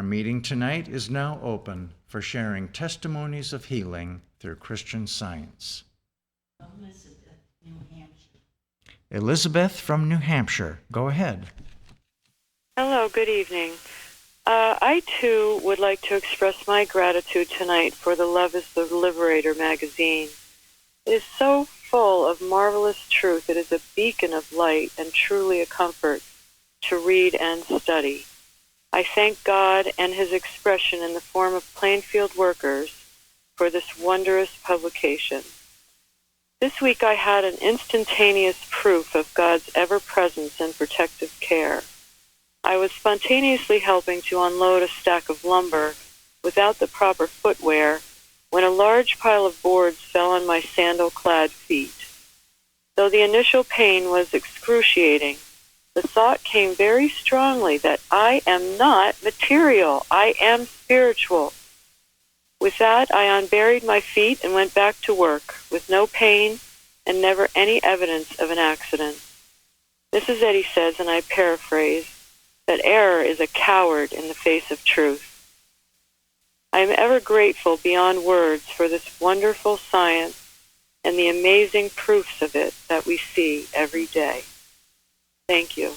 Our meeting tonight is now open for sharing testimonies of healing through Christian Science. Elizabeth from New Hampshire, go ahead. Hello, good evening. I too would like to express my gratitude tonight for the Love is the Liberator magazine. It is so full of marvelous truth. It is a beacon of light and truly a comfort to read and study. I thank God and His expression in the form of Plainfield workers for this wondrous publication. This week I had an instantaneous proof of God's ever-presence and protective care. I was spontaneously helping to unload a stack of lumber without the proper footwear when a large pile of boards fell on my sandal-clad feet. Though the initial pain was excruciating, the thought came very strongly that I am not material, I am spiritual. With that, I unburied my feet and went back to work with no pain and never any evidence of an accident. Mrs. Eddy says, and I paraphrase, that error is a coward in the face of truth. I am ever grateful beyond words for this wonderful science and the amazing proofs of it that we see every day. Thank you.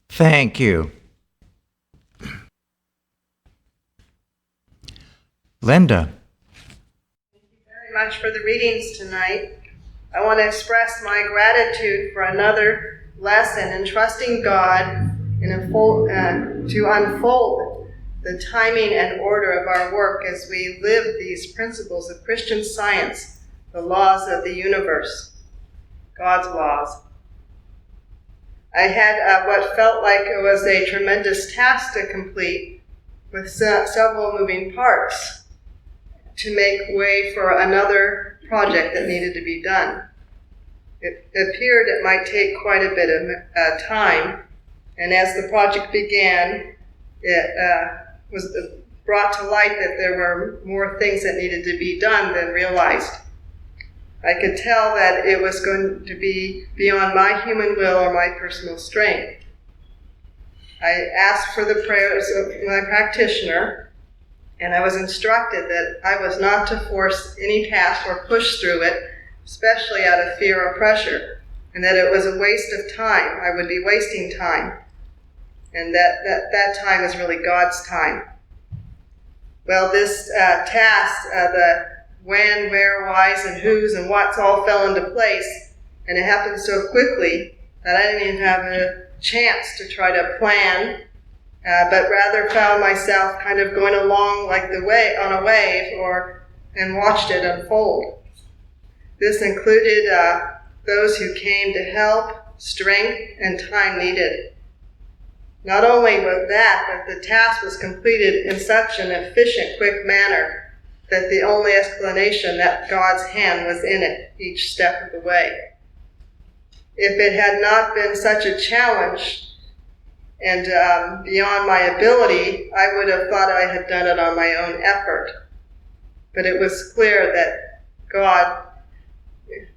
Thank you. Linda. Thank you very much for the readings tonight. I want to express my gratitude for another lesson in trusting God to unfold the timing and order of our work as we live these principles of Christian Science, the laws of the universe. God's laws. I had what felt like it was a tremendous task to complete with several moving parts to make way for another project that needed to be done. It appeared it might take quite a bit of time, and as the project began, it was brought to light that there were more things that needed to be done than realized. I could tell that it was going to be beyond my human will or my personal strength. I asked for the prayers of my practitioner, and I was instructed that I was not to force any task or push through it, especially out of fear or pressure, and that it was a waste of time. I would be wasting time, and that time is really God's time. Well, this task, the when, where, whys, and whos, and whats all fell into place, and it happened so quickly that I didn't even have a chance to try to plan, but rather found myself kind of going along like on a wave, and watched it unfold. This included those who came to help, strength, and time needed. Not only was that, but the task was completed in such an efficient, quick manner that the only explanation that God's hand was in it each step of the way. If it had not been such a challenge and beyond my ability, I would have thought I had done it on my own effort. But it was clear that God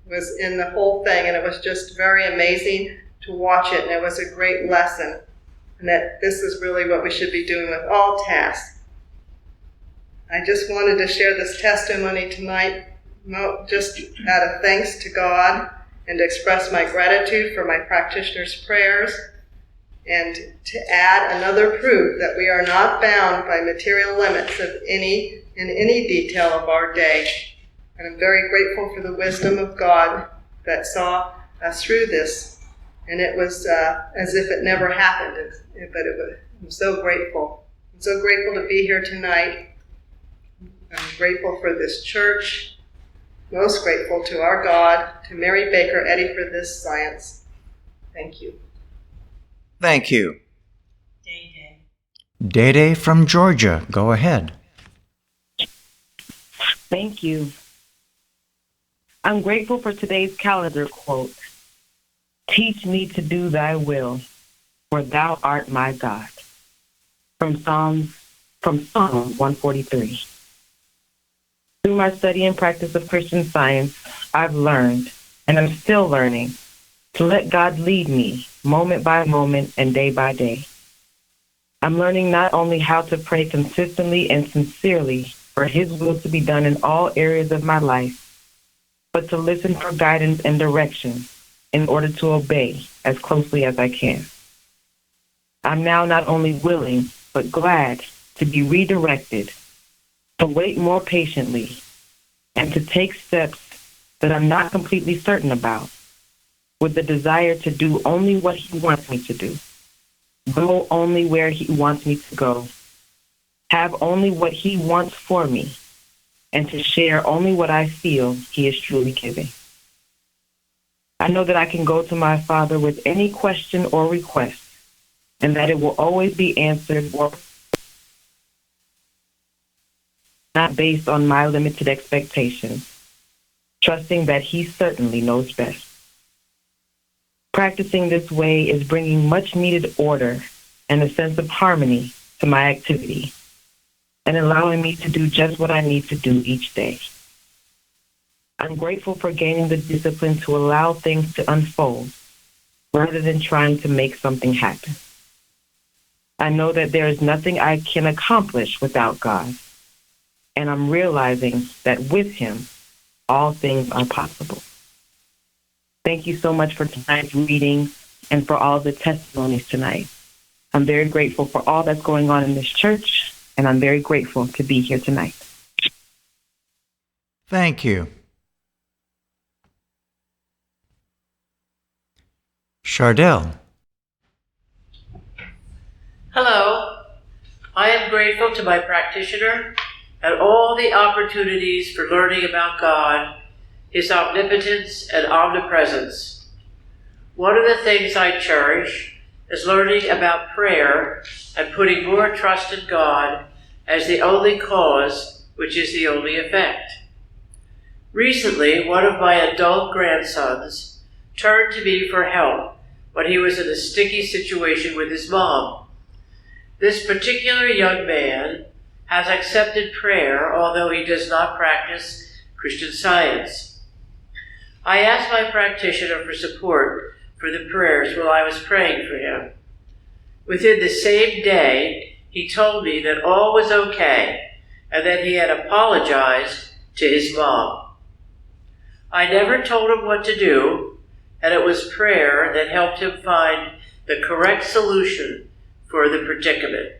was in the whole thing, and it was just very amazing to watch it, and it was a great lesson, and that this is really what we should be doing with all tasks. I just wanted to share this testimony tonight, just out of thanks to God, and to express my gratitude for my practitioner's prayers, and to add another proof that we are not bound by material limits in any detail of our day. And I'm very grateful for the wisdom of God that saw us through this. And it was as if it never happened, I'm so grateful. I'm so grateful to be here tonight. I'm grateful for this church, most grateful to our God, to Mary Baker Eddy for this science. Thank you. Thank you. Day from Georgia, go ahead. Thank you. I'm grateful for today's calendar quote. Teach me to do thy will, for thou art my God. From Psalm 143. Through my study and practice of Christian Science, I've learned, and I'm still learning, to let God lead me moment by moment and day by day. I'm learning not only how to pray consistently and sincerely for His will to be done in all areas of my life, but to listen for guidance and direction in order to obey as closely as I can. I'm now not only willing, but glad to be redirected, to wait more patiently, and to take steps that I'm not completely certain about, with the desire to do only what He wants me to do, go only where He wants me to go, have only what He wants for me, and to share only what I feel He is truly giving. I know that I can go to my Father with any question or request, and that it will always be answered or not based on my limited expectations, trusting that He certainly knows best. Practicing this way is bringing much needed order and a sense of harmony to my activity, and allowing me to do just what I need to do each day. I'm grateful for gaining the discipline to allow things to unfold rather than trying to make something happen. I know that there is nothing I can accomplish without God, and I'm realizing that with Him, all things are possible. Thank you so much for tonight's reading and for all the testimonies tonight. I'm very grateful for all that's going on in this church, and I'm very grateful to be here tonight. Thank you. Chardell. Hello. I am grateful to my practitioner and all the opportunities for learning about God, His omnipotence and omnipresence. One of the things I cherish is learning about prayer and putting more trust in God as the only cause, which is the only effect. Recently, one of my adult grandsons turned to me for help when he was in a sticky situation with his mom. This particular young man has accepted prayer, although he does not practice Christian Science. I asked my practitioner for support for the prayers while I was praying for him. Within the same day, he told me that all was okay and that he had apologized to his mom. I never told him what to do, and it was prayer that helped him find the correct solution for the predicament.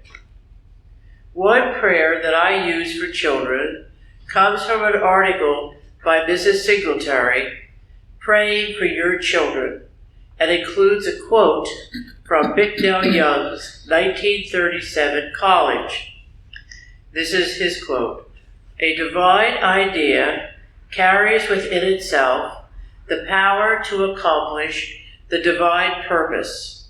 One prayer that I use for children comes from an article by Mrs. Singletary, Praying for Your Children, and includes a quote from Bicknell Young's 1937 College. This is his quote: "A divine idea carries within itself the power to accomplish the divine purpose,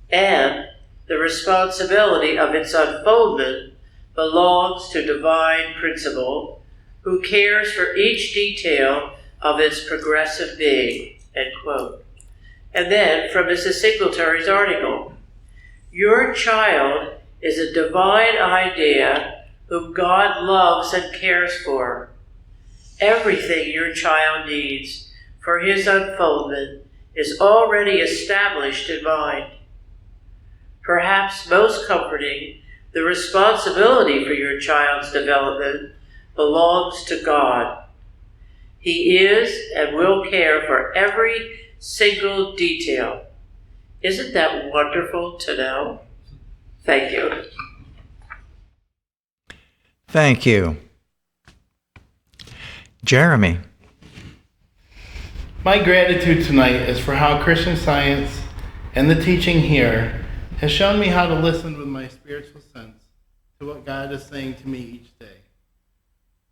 and the responsibility of its unfoldment belongs to divine principle, who cares for each detail of its progressive being." End quote. And then from Mrs. Singletary's article, "Your child is a divine idea whom God loves and cares for. Everything your child needs for his unfoldment is already established in mind. Perhaps most comforting, the responsibility for your child's development belongs to God. He is and will care for every single detail. Isn't that wonderful to know?" Thank you. Thank you. Jeremy. My gratitude tonight is for how Christian Science and the teaching here has shown me how to listen with my spiritual sense to what God is saying to me each day.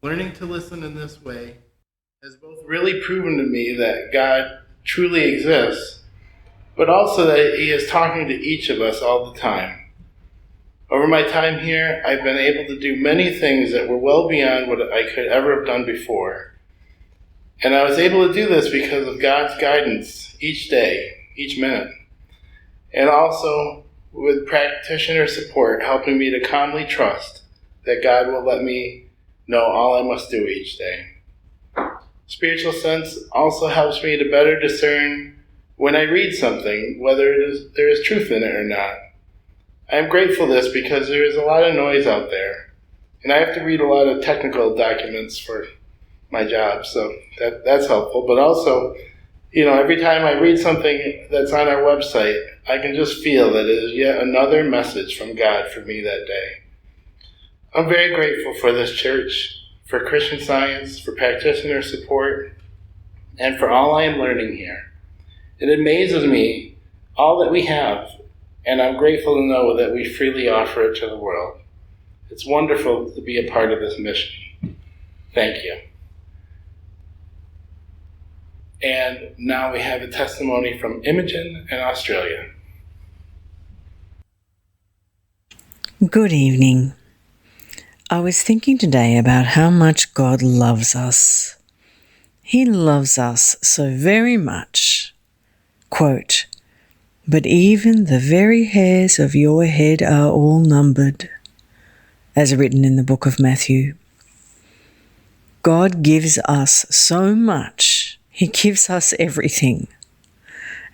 Learning to listen in this way has both really proven to me that God truly exists, but also that He is talking to each of us all the time. Over my time here, I've been able to do many things that were well beyond what I could ever have done before. And I was able to do this because of God's guidance each day, each minute. And also with practitioner support helping me to calmly trust that God will let me know all I must do each day. Spiritual sense also helps me to better discern when I read something, whether there is truth in it or not. I'm grateful for this because there is a lot of noise out there, and I have to read a lot of technical documents for my job, so that's helpful. But also, every time I read something that's on our website, I can just feel that it is yet another message from God for me that day. I'm very grateful for this church, for Christian Science, for practitioner support, and for all I am learning here. It amazes me all that we have, and I'm grateful to know that we freely offer it to the world. It's wonderful to be a part of this mission. Thank you. And now we have a testimony from Imogen in Australia. Good evening. I was thinking today about how much God loves us. He loves us so very much. Quote, "But even the very hairs of your head are all numbered," as written in the book of Matthew. God gives us so much. He gives us everything.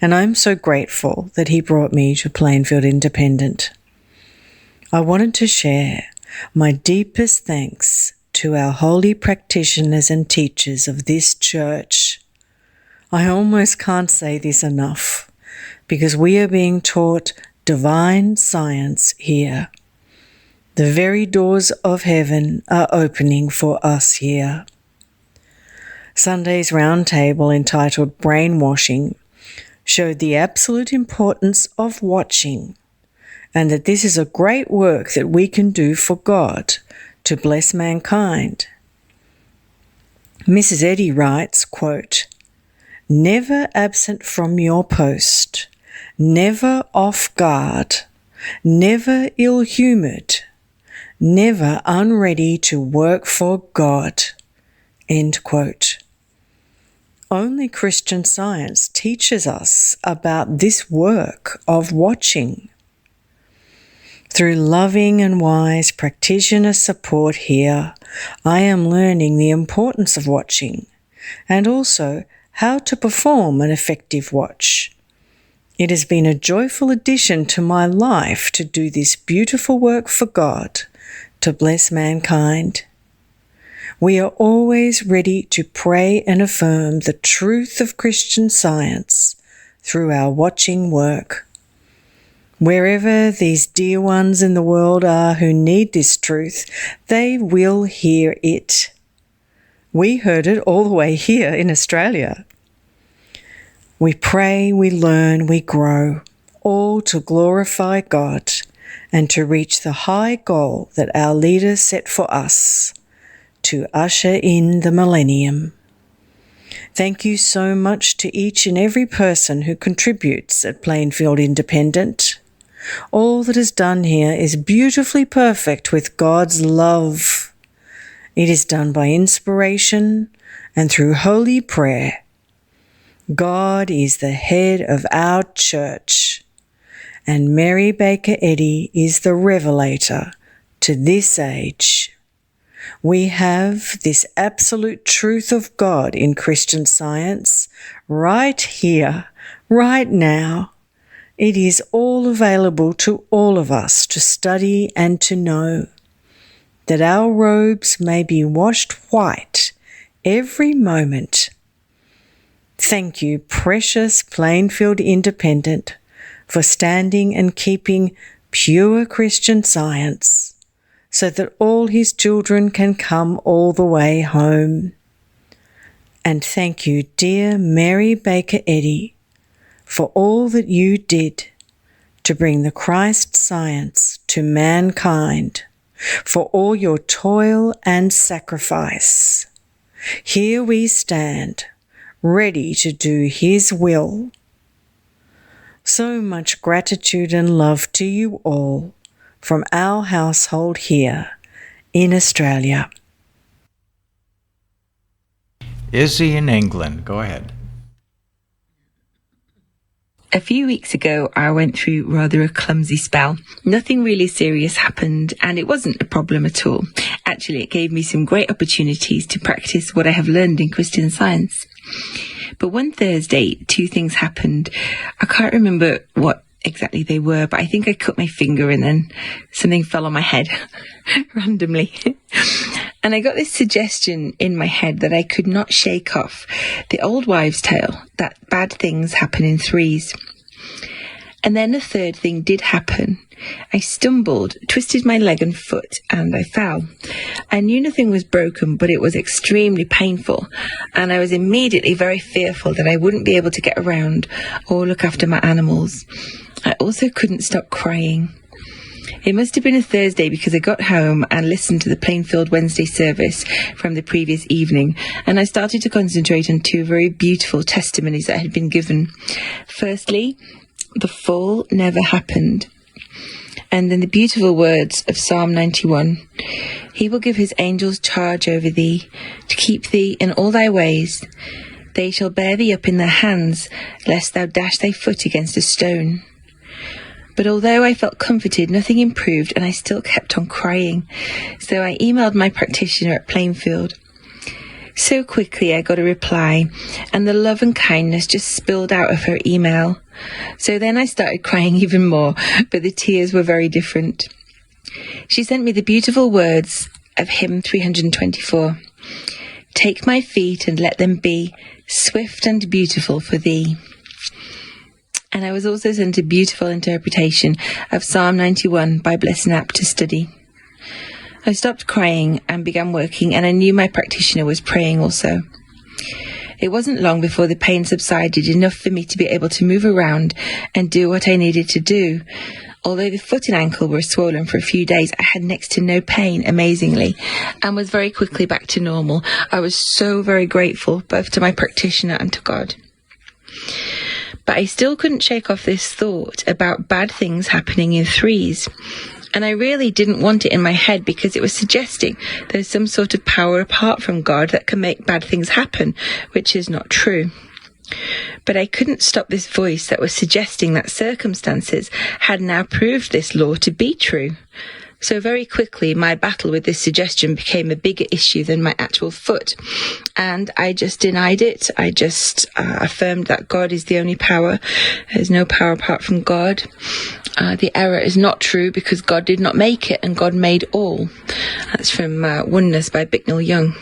And I'm so grateful that He brought me to Plainfield Independent. I wanted to share my deepest thanks to our holy practitioners and teachers of this church. I almost can't say this enough, because we are being taught divine science here. The very doors of heaven are opening for us here. Sunday's roundtable entitled Brainwashing showed the absolute importance of watching, and that this is a great work that we can do for God to bless mankind. Mrs. Eddy writes, quote, "Never absent from your post, never off guard, never ill-humoured, never unready to work for God." End quote. Only Christian Science teaches us about this work of watching. Through loving and wise practitioner support here, I am learning the importance of watching and also how to perform an effective watch. It has been a joyful addition to my life to do this beautiful work for God, to bless mankind. We are always ready to pray and affirm the truth of Christian Science through our watching work. Wherever these dear ones in the world are who need this truth, they will hear it. We heard it all the way here in Australia. We pray, we learn, we grow, all to glorify God and to reach the high goal that our leaders set for us, to usher in the millennium. Thank you so much to each and every person who contributes at Plainfield Independent. All that is done here is beautifully perfect with God's love. It is done by inspiration and through holy prayer. God is the head of our church, and Mary Baker Eddy is the revelator to this age. We have this absolute truth of God in Christian Science right here, right now. It is all available to all of us to study and to know, that our robes may be washed white every moment. Thank you, precious Plainfield Independent, for standing and keeping pure Christian Science, so that all His children can come all the way home. And thank you, dear Mary Baker Eddy, for all that you did to bring the Christ Science to mankind, for all your toil and sacrifice. Here we stand, ready to do His will. So much gratitude and love to you all from our household here in Australia. Izzy in England, go ahead. A few weeks ago, I went through rather a clumsy spell. Nothing really serious happened, and it wasn't a problem at all. Actually, it gave me some great opportunities to practice what I have learned in Christian Science. But one Thursday, two things happened. I can't remember what exactly they were, but I think I cut my finger and then something fell on my head randomly. And I got this suggestion in my head that I could not shake off, the old wives' tale that bad things happen in threes. And then a third thing did happen. I stumbled, twisted my leg and foot, and I fell. I knew nothing was broken, but it was extremely painful, and I was immediately very fearful that I wouldn't be able to get around or look after my animals. I also couldn't stop crying. It must have been a Thursday because I got home and listened to the Plainfield Wednesday service from the previous evening, and I started to concentrate on two very beautiful testimonies that had been given. Firstly, the fall never happened. And then the beautiful words of Psalm 91. He will give his angels charge over thee, to keep thee in all thy ways. They shall bear thee up in their hands, lest thou dash thy foot against a stone. But although I felt comforted, nothing improved, and I still kept on crying. So I emailed my practitioner at Plainfield. So quickly I got a reply, and the love and kindness just spilled out of her email. So then I started crying even more, but the tears were very different. She sent me the beautiful words of hymn 324. Take my feet and let them be swift and beautiful for thee. And I was also sent a beautiful interpretation of Psalm 91 by Bliss Knapp to study. I stopped crying and began working, and I knew my practitioner was praying also. It wasn't long before the pain subsided enough for me to be able to move around and do what I needed to do. Although the foot and ankle were swollen for a few days, I had next to no pain, amazingly, and was very quickly back to normal. I was so very grateful, both to my practitioner and to God. But I still couldn't shake off this thought about bad things happening in threes. And I really didn't want it in my head because it was suggesting there's some sort of power apart from God that can make bad things happen, which is not true. But I couldn't stop this voice that was suggesting that circumstances had now proved this law to be true. So very quickly, my battle with this suggestion became a bigger issue than my actual foot. And I just denied it. I just affirmed that God is the only power. There's no power apart from God. The error is not true because God did not make it and God made all. That's from Oneness by Bicknell Young.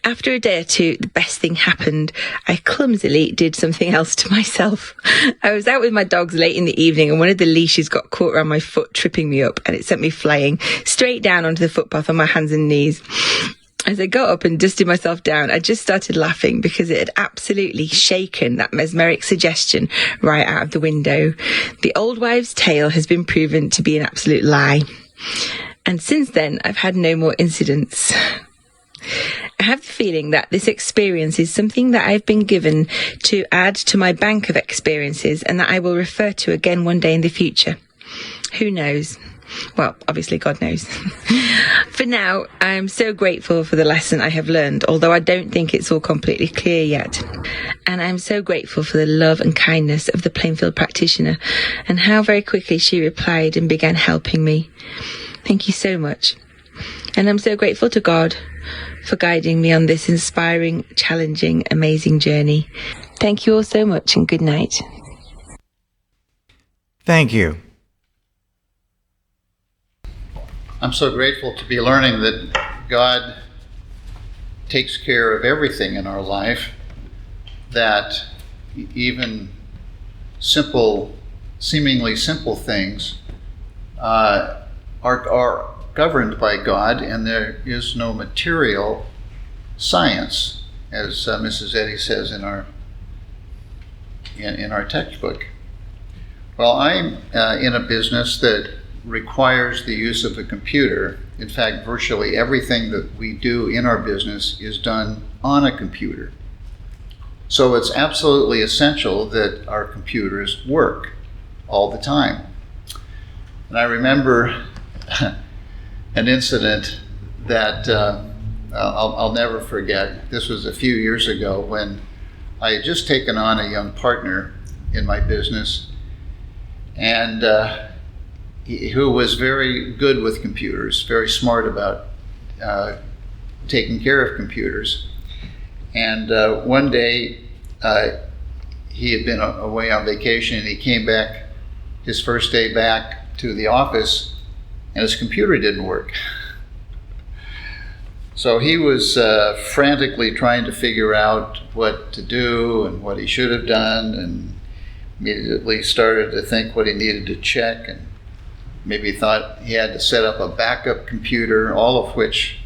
After a day or two, the best thing happened. I clumsily did something else to myself. I was out with my dogs late in the evening and one of the leashes got caught around my foot, tripping me up, and it sent me flying straight down onto the footpath on my hands and knees. As I got up and dusted myself down, I just started laughing because it had absolutely shaken that mesmeric suggestion right out of the window. The old wives' tale has been proven to be an absolute lie. And since then, I've had no more incidents. I have the feeling that this experience is something that I've been given to add to my bank of experiences and that I will refer to again one day in the future. Who knows? Well, obviously God knows. For now, I am so grateful for the lesson I have learned, although I don't think it's all completely clear yet. And I'm so grateful for the love and kindness of the Plainfield practitioner and how very quickly she replied and began helping me. Thank you so much. And I'm so grateful to God for guiding me on this inspiring, challenging, amazing journey. Thank you all so much and good night. Thank you. I'm so grateful to be learning that God takes care of everything in our life, that even seemingly simple things are governed by God, and there is no material science, as Mrs. Eddy says in our textbook. Well, I'm in a business that requires the use of a computer. In fact, virtually everything that we do in our business is done on a computer. So it's absolutely essential that our computers work all the time. And I remember an incident that I'll never forget. This was a few years ago when I had just taken on a young partner in my business, and who was very good with computers, very smart about taking care of computers. And one day he had been away on vacation, and he came back his first day back to the office, and his computer didn't work. So he was frantically trying to figure out what to do and what he should have done, and immediately started to think what he needed to check, and maybe thought he had to set up a backup computer, all of which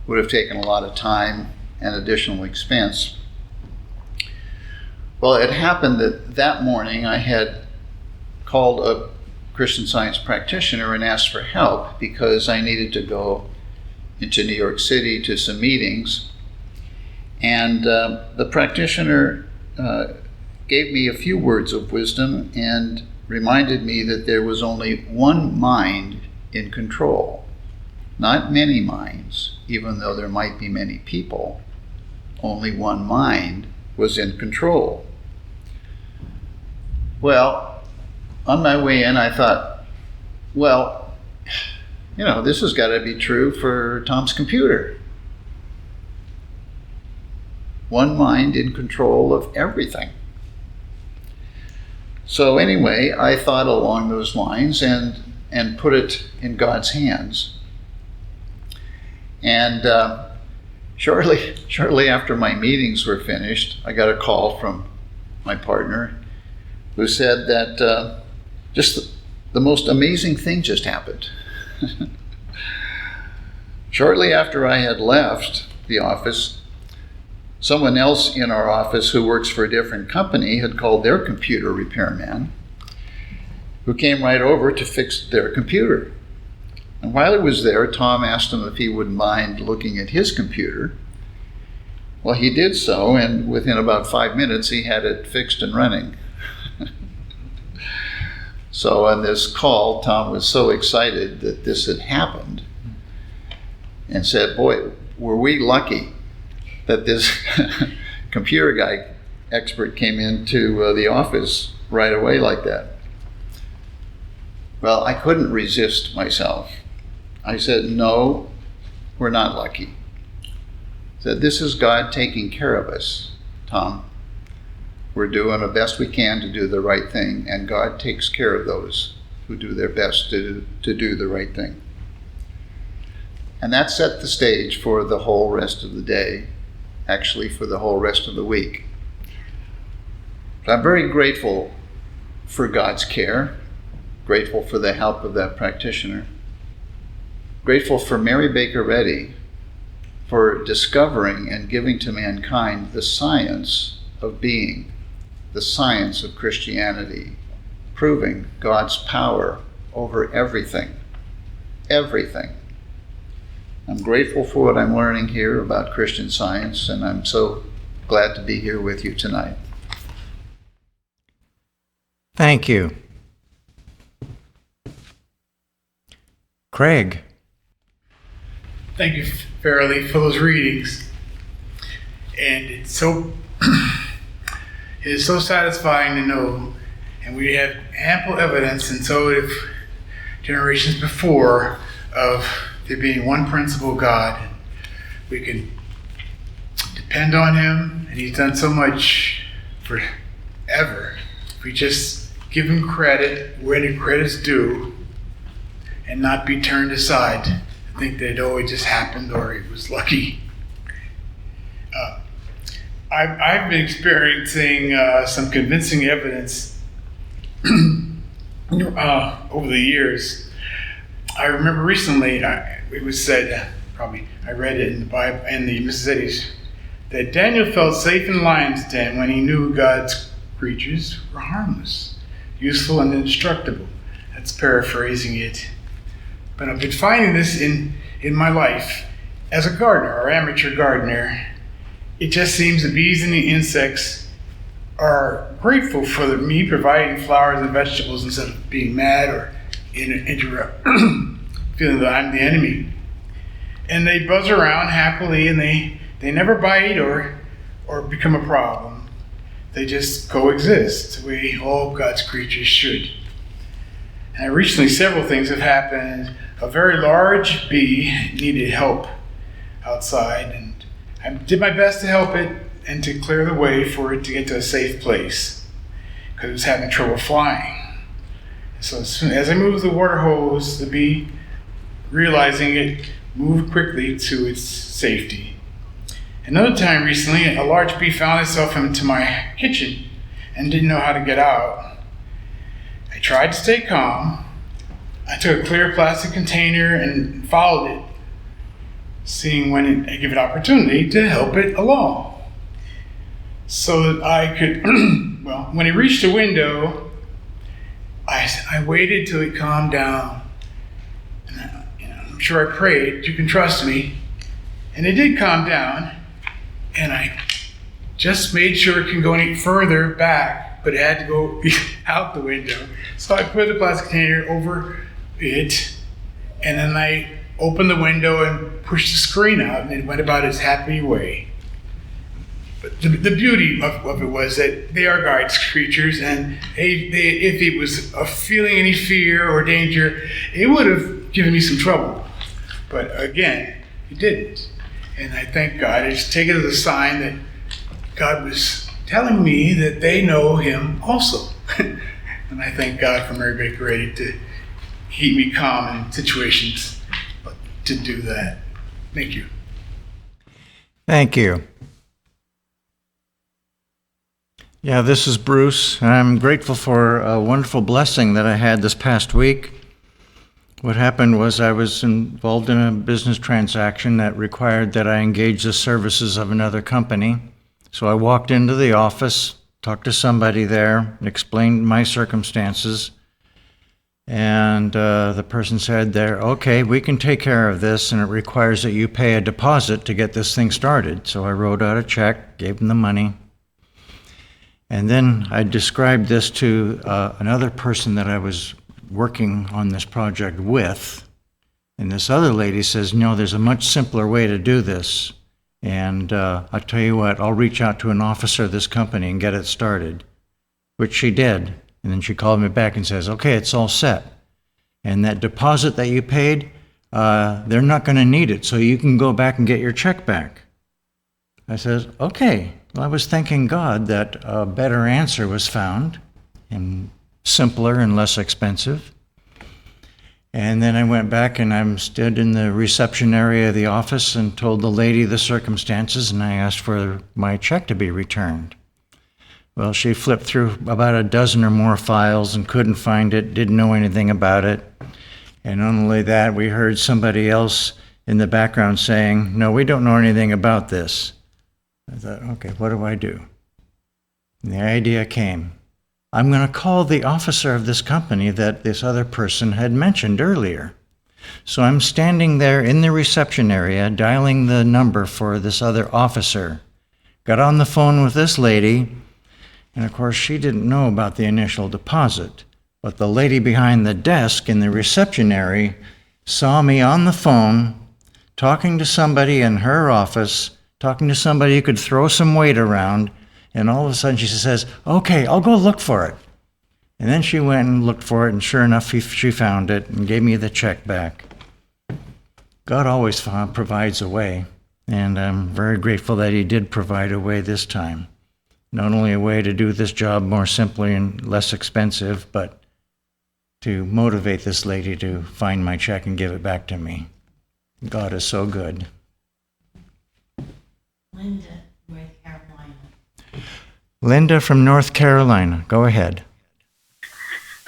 would have taken a lot of time and additional expense. Well, it happened that morning I had called a Christian Science practitioner and asked for help because I needed to go into New York City to some meetings. And the practitioner gave me a few words of wisdom and reminded me that there was only one mind in control, not many minds, even though there might be many people. Only one mind was in control. Well, on my way in, I thought, well, this has got to be true for Tom's computer. One mind in control of everything. So anyway, I thought along those lines and put it in God's hands. And shortly after my meetings were finished, I got a call from my partner who said that just the most amazing thing just happened. Shortly after I had left the office, someone else in our office who works for a different company had called their computer repairman, who came right over to fix their computer. And while he was there, Tom asked him if he wouldn't mind looking at his computer. Well, he did so, and within about 5 minutes, he had it fixed and running. So on this call, Tom was so excited that this had happened and said, boy, were we lucky that this computer guy expert came into the office right away like that. Well, I couldn't resist myself. I said, no, we're not lucky. I said, this is God taking care of us, Tom. We're doing the best we can to do the right thing, and God takes care of those who do their best to do the right thing. And that set the stage for the whole rest of the day, actually for the whole rest of the week. So I'm very grateful for God's care, grateful for the help of that practitioner, grateful for Mary Baker Eddy for discovering and giving to mankind the science of being, the science of Christianity, proving God's power over everything, everything. I'm grateful for what I'm learning here about Christian Science, and I'm so glad to be here with you tonight. Thank you. Craig. Thank you, Farrelly, for those readings. And it's so it is so satisfying to know, and we have ample evidence, and so have generations before, of there being one principal God. We can depend on Him, and He's done so much forever. If we just give Him credit where the credit's due, and not be turned aside to think that it just happened or it was lucky. I've been experiencing some convincing evidence over the years. I remember recently, it was said, I read it in the Bible, in the Mrs. Eddy's, that Daniel felt safe in the lion's den when he knew God's creatures were harmless, useful, and indestructible. That's paraphrasing it. But I've been finding this in my life as a gardener or amateur gardener. It just seems the bees and the insects are grateful for me providing flowers and vegetables instead of being mad or feeling that I'm the enemy. And they buzz around happily, and they never bite or become a problem. They just coexist the way all God's creatures should. And recently several things have happened. A very large bee needed help outside, and I did my best to help it and to clear the way for it to get to a safe place because it was having trouble flying. So as soon as I moved the water hose, the bee, realizing it, moved quickly to its safety. Another time recently, a large bee found itself into my kitchen and didn't know how to get out. I tried to stay calm. I took a clear plastic container and followed it, seeing when I give it opportunity to help it along. So that I could, well, when it reached the window, I waited till it calmed down. And I'm sure I prayed, you can trust me. And it did calm down. And I just made sure it can go any further back, but it had to go out the window. So I put the plastic container over it, and then I opened the window and pushed the screen out, and it went about its happy way. But the beauty of it was that they are God's creatures, and if it was feeling any fear or danger, it would have given me some trouble. But again, it didn't. And I thank God. I just take it as a sign that God was telling me that they know Him also. And I thank God for Mary Baker Eddy to keep me calm in situations to do that. Thank you. Thank you. Yeah, this is Bruce, and I'm grateful for a wonderful blessing that I had this past week. What happened was I was involved in a business transaction that required that I engage the services of another company. So I walked into the office, talked to somebody there, explained my circumstances, and the person said there, okay, we can take care of this, and it requires that you pay a deposit to get this thing started. So I wrote out a check, gave them the money, and then I described this to another person that I was working on this project with, and this other lady says, no, there's a much simpler way to do this, and I'll tell you what, I'll reach out to an officer of this company and get it started, which she did. And then she called me back and says, okay, it's all set, and that deposit that you paid, they're not going to need it, so you can go back and get your check back. I said, okay. Well, I was thanking God that a better answer was found, and simpler and less expensive. And then I went back and I stood in the reception area of the office and told the lady the circumstances, and I asked for my check to be returned. Well, she flipped through about a dozen or more files and couldn't find it, didn't know anything about it. And not only that, we heard somebody else in the background saying, no, we don't know anything about this. I thought, okay, what do I do? And the idea came. I'm going to call the officer of this company that this other person had mentioned earlier. So I'm standing there in the reception area, dialing the number for this other officer. Got on the phone with this lady, and of course she didn't know about the initial deposit. But the lady behind the desk in the reception area saw me on the phone, talking to somebody in her office, talking to somebody who could throw some weight around, and all of a sudden she says, okay, I'll go look for it. And then she went and looked for it, and sure enough, she found it and gave me the check back. God always provides a way, and I'm very grateful that He did provide a way this time. Not only a way to do this job more simply and less expensive, but to motivate this lady to find my check and give it back to me. God is so good. Linda, North Carolina. Linda from North Carolina, go ahead.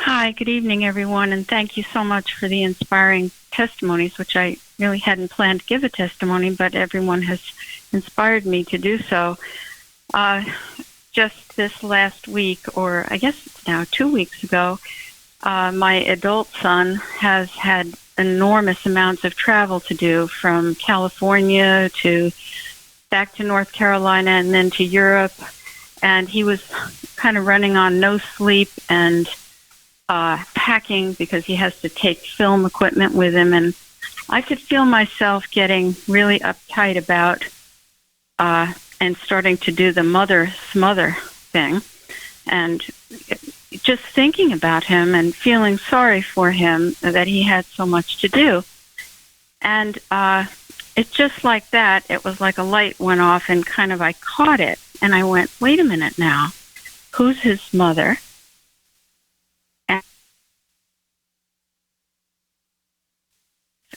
Hi, good evening, everyone, and thank you so much for the inspiring testimonies, which I really hadn't planned to give a testimony, but everyone has inspired me to do so. Just this last week, or I guess it's now 2 weeks ago, my adult son has had enormous amounts of travel to do from California to back to North Carolina and then to Europe, and he was kind of running on no sleep and packing because he has to take film equipment with him, and I could feel myself getting really uptight about and starting to do the mother smother thing, and just thinking about him and feeling sorry for him that he had so much to do. And it's just like that. It was like a light went off and kind of I caught it. And I went, wait a minute now. Who's his mother?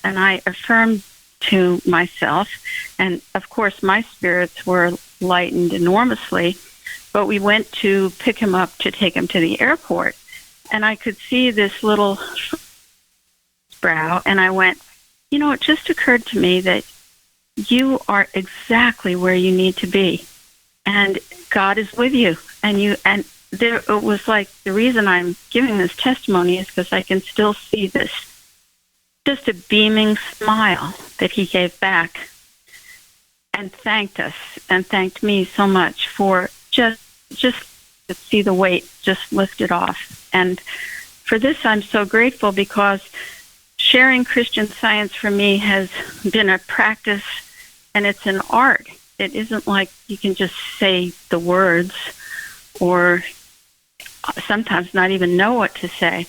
and I affirmed to myself, and of course my spirits were lightened enormously, but we went to pick him up to take him to the airport, and I could see this little brow, and I went, it just occurred to me that you are exactly where you need to be, and God is with you, and there it was like the reason I'm giving this testimony is because I can still see this, just a beaming smile that he gave back and thanked us and thanked me so much for just to see the weight just lifted off. And for this, I'm so grateful because sharing Christian Science for me has been a practice, and it's an art. It isn't like you can just say the words or sometimes not even know what to say.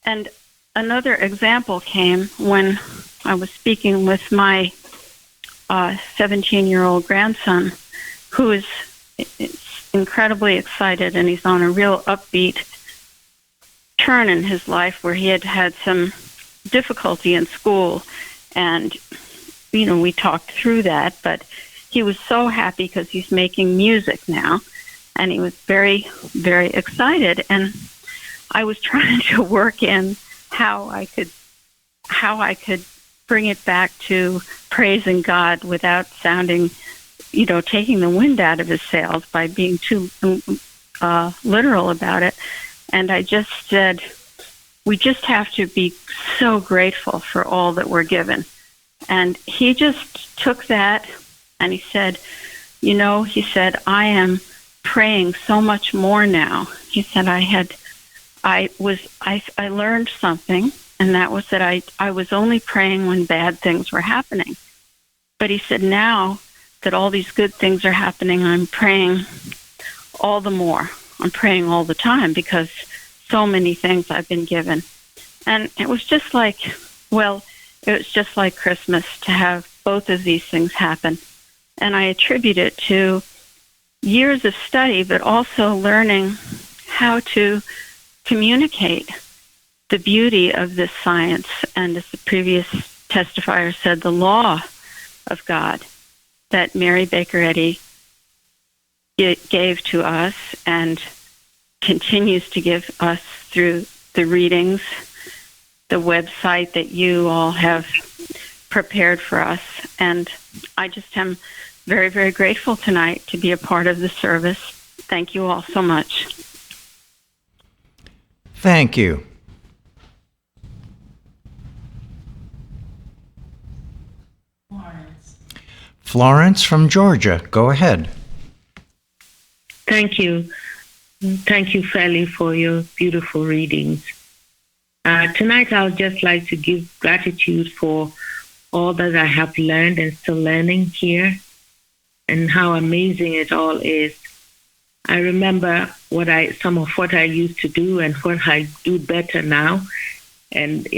And another example came when I was speaking with my 17-year-old grandson, who is incredibly excited, and he's on a real upbeat turn in his life where he had had some difficulty in school, and we talked through that, but he was so happy because he's making music now, and he was very, very excited. And I was trying to work in how I could bring it back to praising God without sounding, taking the wind out of his sails by being too literal about it. And I just said, we just have to be so grateful for all that we're given. And he just took that and he said, I am praying so much more now. He said, I learned something, and that was that I was only praying when bad things were happening. But he said, now that all these good things are happening, I'm praying all the more. I'm praying all the time because so many things I've been given. And it was just like Christmas to have both of these things happen. And I attribute it to years of study, but also learning how to communicate the beauty of this science, and as the previous testifier said, the law of God that Mary Baker Eddy gave to us and continues to give us through the readings, the website that you all have prepared for us. And I just am very, very grateful tonight to be a part of the service. Thank you all so much. Thank you. Florence from Georgia, go ahead. Thank you. Thank you, Felly, for your beautiful readings. Tonight, I would just like to give gratitude for all that I have learned and still learning here, and how amazing it all is. I remember some of what I used to do and what I do better now, and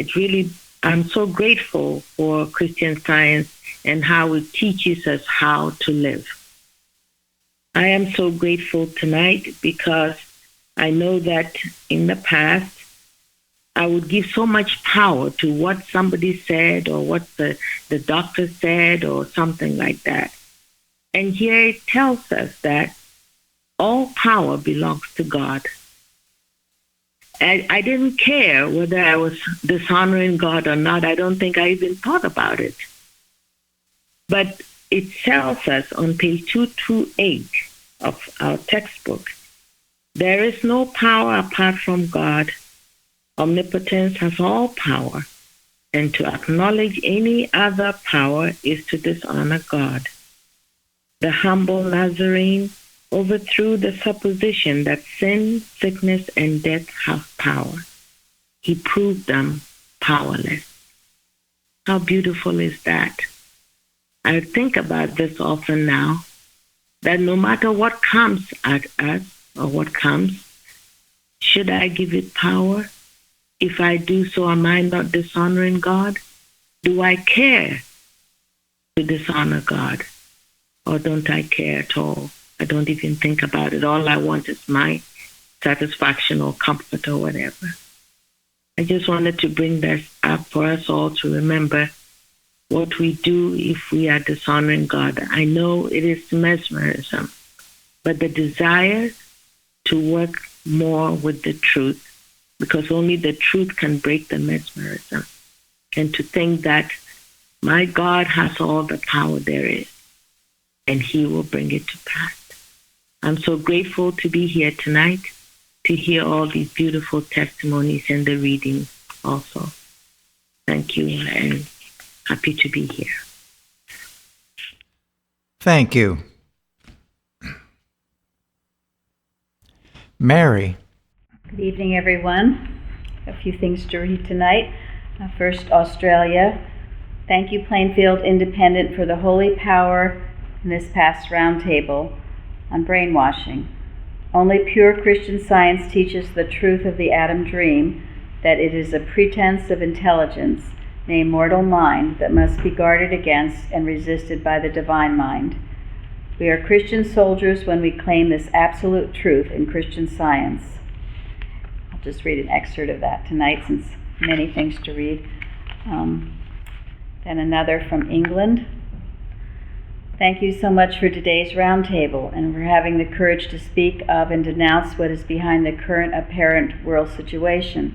I'm so grateful for Christian Science and how it teaches us how to live. I am so grateful tonight because I know that in the past, I would give so much power to what somebody said or what the doctor said or something like that. And here it tells us that all power belongs to God. I didn't care whether I was dishonoring God or not. I don't think I even thought about it. But it tells us on page 228 of our textbook, there is no power apart from God. Omnipotence has all power, and to acknowledge any other power is to dishonor God. The humble Nazarene overthrew the supposition that sin, sickness, and death have power. He proved them powerless. How beautiful is that? I think about this often now, that no matter what comes at us or what comes, should I give it power? If I do so, am I not dishonoring God? Do I care to dishonor God? Or don't I care at all? I don't even think about it. All I want is my satisfaction or comfort or whatever. I just wanted to bring this up for us all to remember what we do if we are dishonoring God. I know it is mesmerism, but the desire to work more with the truth, because only the truth can break the mesmerism, and to think that my God has all the power there is, and he will bring it to pass. I'm so grateful to be here tonight, to hear all these beautiful testimonies and the reading also. Thank you, and happy to be here. Thank you. Mary. Good evening, everyone. A few things to read tonight. First, Australia. Thank you, Plainfield Independent, for the holy power in this past roundtable on brainwashing. Only pure Christian science teaches the truth of the Adam dream, that it is a pretense of intelligence, named mortal mind, that must be guarded against and resisted by the divine mind. We are Christian soldiers when we claim this absolute truth in Christian science. I'll just read an excerpt of that tonight, since many things to read. Then another from England. Thank you so much for today's roundtable and for having the courage to speak of and denounce what is behind the current apparent world situation.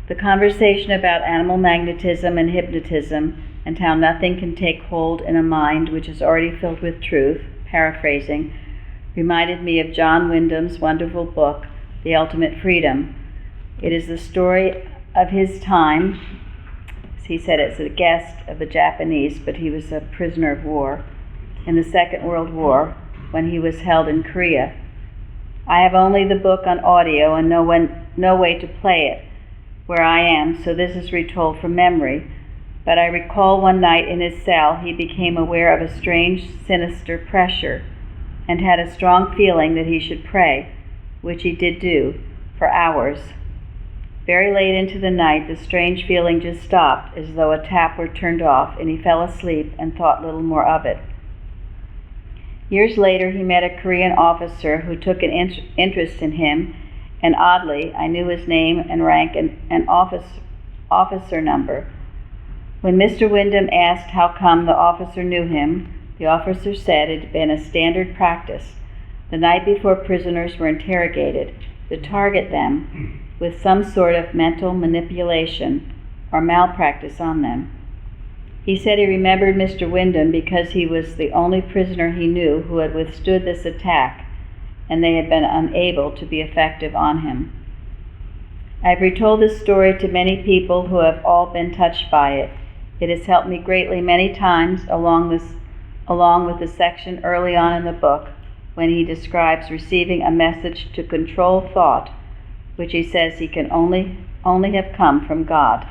The conversation about animal magnetism and hypnotism and how nothing can take hold in a mind which is already filled with truth, paraphrasing, reminded me of John Wyndham's wonderful book, The Ultimate Freedom. It is the story of his time. He said it's a guest of the Japanese, but he was a prisoner of war in the Second World War when he was held in Korea. I have only the book on audio and no way to play it where I am, so this is retold from memory. But I recall one night in his cell he became aware of a strange, sinister pressure and had a strong feeling that he should pray, which he did do, for hours. Very late into the night, the strange feeling just stopped, as though a tap were turned off, and he fell asleep and thought little more of it. Years later, he met a Korean officer who took an interest in him, and oddly, I knew his name and rank and officer number. When Mr. Wyndham asked how come the officer knew him, the officer said it had been a standard practice, the night before prisoners were interrogated, to target them with some sort of mental manipulation or malpractice on them. He said he remembered Mr. Wyndham because he was the only prisoner he knew who had withstood this attack, and they had been unable to be effective on him. I've retold this story to many people who have all been touched by it. It has helped me greatly many times, along with the section early on in the book when he describes receiving a message to control thought, which he says he can only have come from God.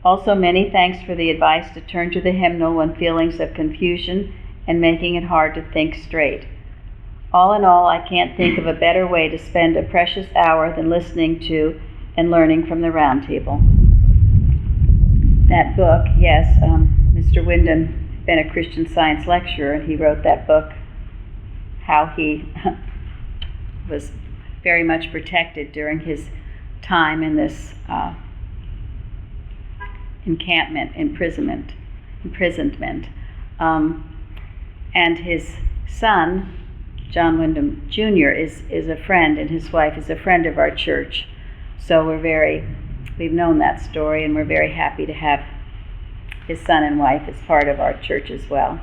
Also, many thanks for the advice to turn to the hymnal when feelings of confusion and making it hard to think straight. All in all, I can't think of a better way to spend a precious hour than listening to and learning from the roundtable. That book, yes, Mr. Wyndham had been a Christian Science lecturer, and he wrote that book, how he was very much protected during his time in this imprisonment. And his son, John Wyndham Jr., is a friend, and his wife is a friend of our church. So we've known that story, and we're very happy to have his son and wife as part of our church as well.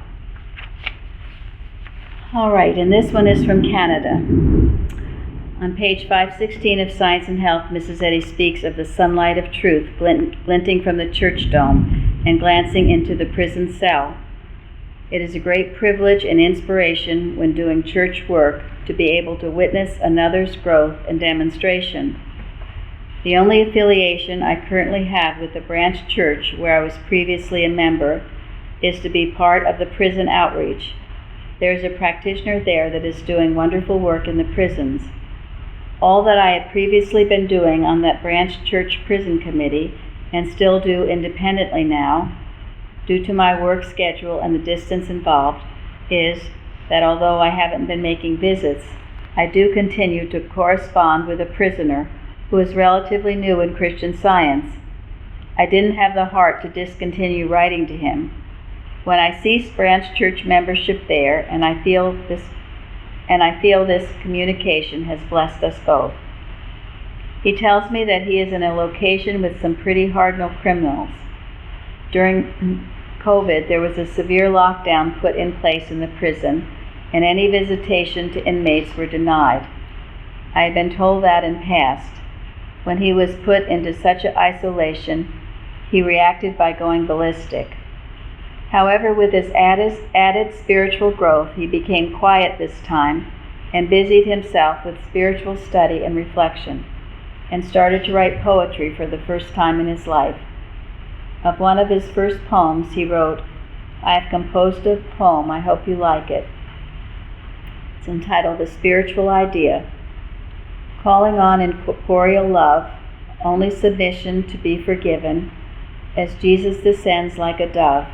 All right, and this one is from Canada. On page 516 of Science and Health, Mrs. Eddy speaks of the sunlight of truth glinting from the church dome and glancing into the prison cell. It is a great privilege and inspiration when doing church work to be able to witness another's growth and demonstration. The only affiliation I currently have with the branch church where I was previously a member is to be part of the prison outreach. There is a practitioner there that is doing wonderful work in the prisons. All that I had previously been doing on that branch church prison committee, and still do independently now, due to my work schedule and the distance involved, is that although I haven't been making visits, I do continue to correspond with a prisoner who is relatively new in Christian Science. I didn't have the heart to discontinue writing to him. When I ceased branch church membership there, and I feel this communication has blessed us both. He tells me that he is in a location with some pretty hardened criminals. During COVID, there was a severe lockdown put in place in the prison, and any visitation to inmates were denied. I had been told that in past. When he was put into such isolation, he reacted by going ballistic. However, with his added spiritual growth, he became quiet this time and busied himself with spiritual study and reflection, and started to write poetry for the first time in his life. Of one of his first poems, he wrote, "I have composed a poem, I hope you like it." It's entitled "The Spiritual Idea." Calling on incorporeal love, only submission to be forgiven, as Jesus descends like a dove.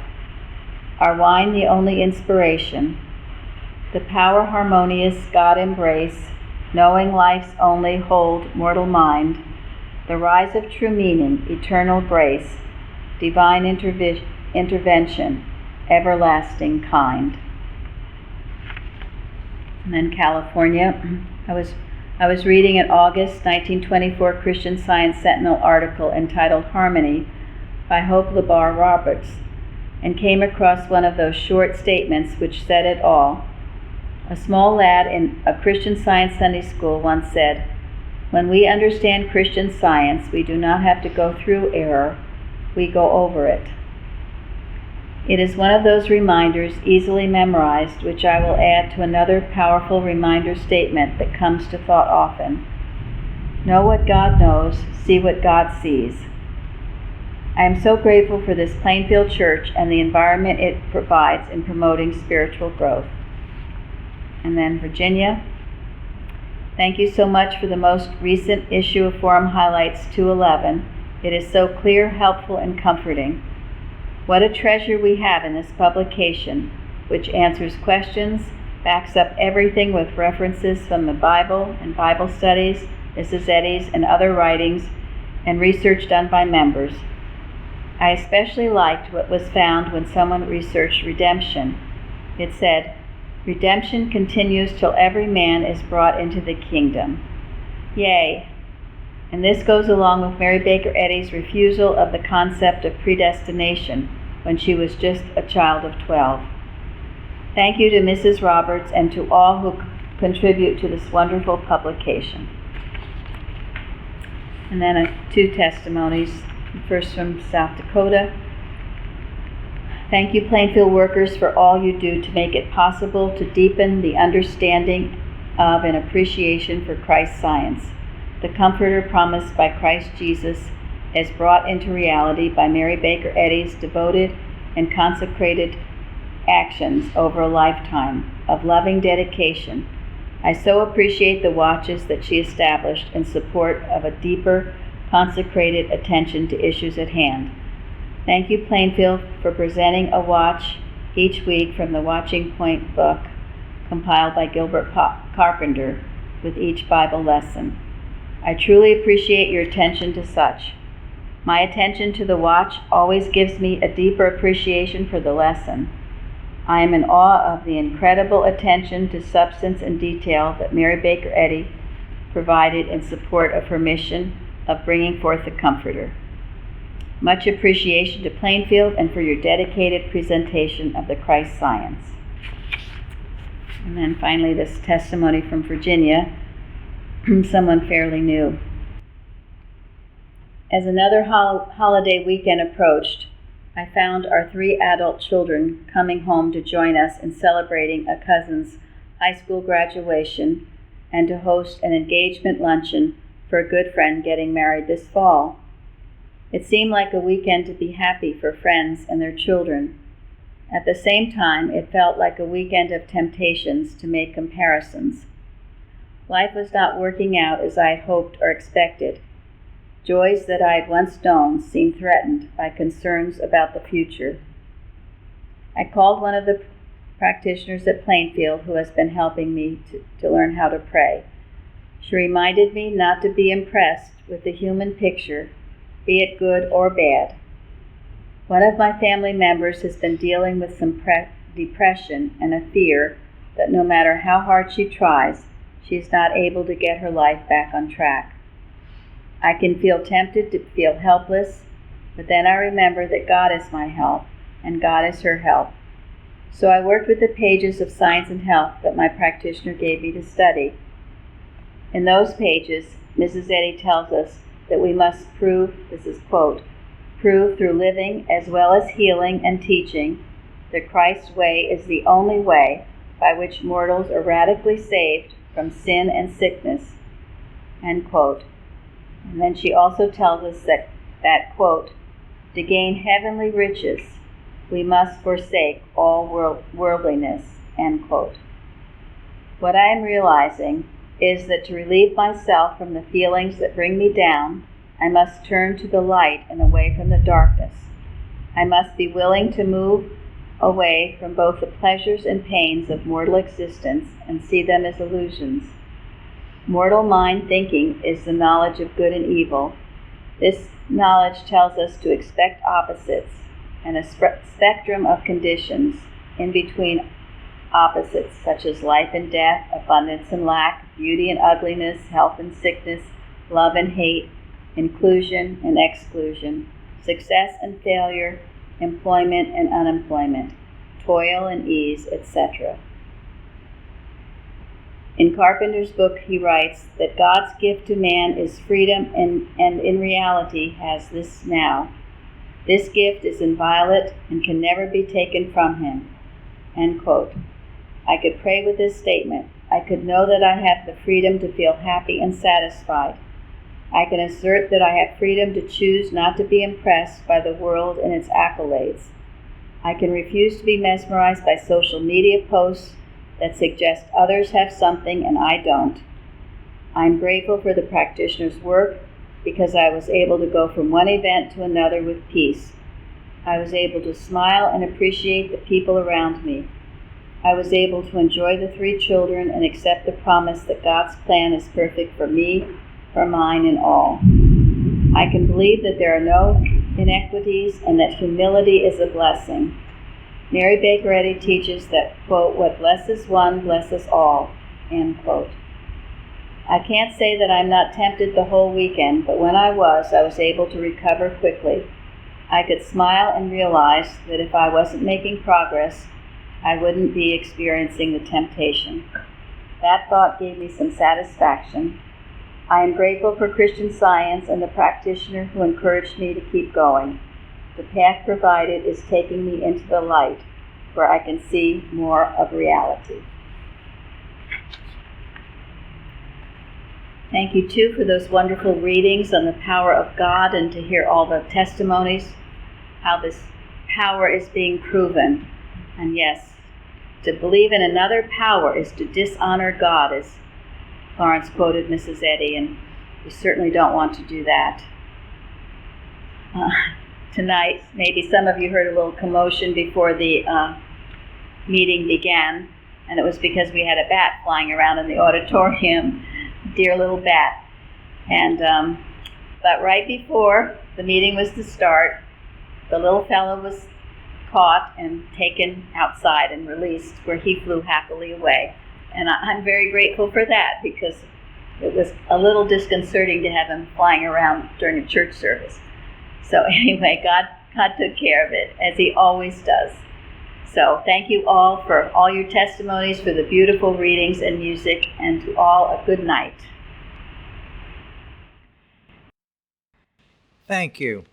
Our wine the only inspiration, the power harmonious God embrace, knowing life's only hold mortal mind, the rise of true meaning, eternal grace, divine intervention, everlasting kind. And then California, I was reading an August 1924 Christian Science Sentinel article entitled Harmony by Hope LeBar Roberts, and came across one of those short statements which said it all. A small lad in a Christian Science Sunday school once said, "When we understand Christian Science, we do not have to go through error, we go over it." It is one of those reminders easily memorized, which I will add to another powerful reminder statement that comes to thought often. Know what God knows, see what God sees. I am so grateful for this Plainfield Church and the environment it provides in promoting spiritual growth. And then Virginia, thank you so much for the most recent issue of Forum Highlights 211. It is so clear, helpful, and comforting. What a treasure we have in this publication, which answers questions, backs up everything with references from the Bible and Bible studies, Mrs. Eddy's and other writings, and research done by members. I especially liked what was found when someone researched redemption. It said, "Redemption continues till every man is brought into the kingdom." Yay! And this goes along with Mary Baker Eddy's refusal of the concept of predestination when she was just a child of 12. Thank you to Mrs. Roberts and to all who contribute to this wonderful publication. And then two testimonies. First from South Dakota. Thank you, Plainfield workers, for all you do to make it possible to deepen the understanding of and appreciation for Christ's science. The comforter promised by Christ Jesus is brought into reality by Mary Baker Eddy's devoted and consecrated actions over a lifetime of loving dedication. I so appreciate the watches that she established in support of a deeper, consecrated attention to issues at hand. Thank you, Plainfield, for presenting a watch each week from the Watching Point book compiled by Gilbert Carpenter with each Bible lesson. I truly appreciate your attention to such. My attention to the watch always gives me a deeper appreciation for the lesson. I am in awe of the incredible attention to substance and detail that Mary Baker Eddy provided in support of her mission of bringing forth the Comforter. Much appreciation to Plainfield and for your dedicated presentation of the Christ science. And then finally, this testimony from Virginia, someone fairly new. As another holiday weekend approached, I found our 3 adult children coming home to join us in celebrating a cousin's high school graduation and to host an engagement luncheon for a good friend getting married this fall. It seemed like a weekend to be happy for friends and their children. At the same time, it felt like a weekend of temptations to make comparisons. Life was not working out as I had hoped or expected. Joys that I had once known seemed threatened by concerns about the future. I called one of the practitioners at Plainfield who has been helping me to learn how to pray. She reminded me not to be impressed with the human picture, be it good or bad. One of my family members has been dealing with some depression and a fear that no matter how hard she tries, she is not able to get her life back on track. I can feel tempted to feel helpless, but then I remember that God is my help, and God is her help. So I worked with the pages of Science and Health that my practitioner gave me to study. In those pages, Mrs. Eddy tells us that we must prove, this is quote, prove through living as well as healing and teaching that Christ's way is the only way by which mortals are radically saved from sin and sickness, end quote. And then she also tells us that quote, to gain heavenly riches, we must forsake all worldliness, end quote. What I am realizing is that to relieve myself from the feelings that bring me down, I must turn to the light and away from the darkness. I must be willing to move away from both the pleasures and pains of mortal existence and see them as illusions. Mortal mind thinking is the knowledge of good and evil. This knowledge tells us to expect opposites and a spectrum of conditions in between opposites, such as life and death, abundance and lack, beauty and ugliness, health and sickness, love and hate, inclusion and exclusion, success and failure, employment and unemployment, toil and ease, etc. In Carpenter's book, he writes that God's gift to man is freedom and in reality has this now. This gift is inviolate and can never be taken from him. End quote. I could pray with this statement. I could know that I have the freedom to feel happy and satisfied. I can assert that I have freedom to choose not to be impressed by the world and its accolades. I can refuse to be mesmerized by social media posts that suggest others have something and I don't. I'm grateful for the practitioner's work because I was able to go from one event to another with peace. I was able to smile and appreciate the people around me. I was able to enjoy the 3 children and accept the promise that God's plan is perfect for me, for mine, and all. I can believe that there are no inequities and that humility is a blessing. Mary Baker Eddy teaches that, quote, what blesses one blesses all, end quote. I can't say that I'm not tempted the whole weekend, but when I was able to recover quickly. I could smile and realize that if I wasn't making progress, I wouldn't be experiencing the temptation. That thought gave me some satisfaction. I am grateful for Christian Science and the practitioner who encouraged me to keep going. The path provided is taking me into the light, where I can see more of reality. Thank you, too, for those wonderful readings on the power of God and to hear all the testimonies, how this power is being proven. And yes, to believe in another power is to dishonor God, as Florence quoted Mrs. Eddy, and we certainly don't want to do that. Tonight, maybe some of you heard a little commotion before the meeting began, and it was because we had a bat flying around in the auditorium, dear little bat. And but right before the meeting was to start, the little fellow was caught and taken outside and released, where he flew happily away. And I'm very grateful for that, because it was a little disconcerting to have him flying around during a church service. So anyway, God took care of it, as he always does. So thank you all for all your testimonies, for the beautiful readings and music, and to all a good night. Thank you.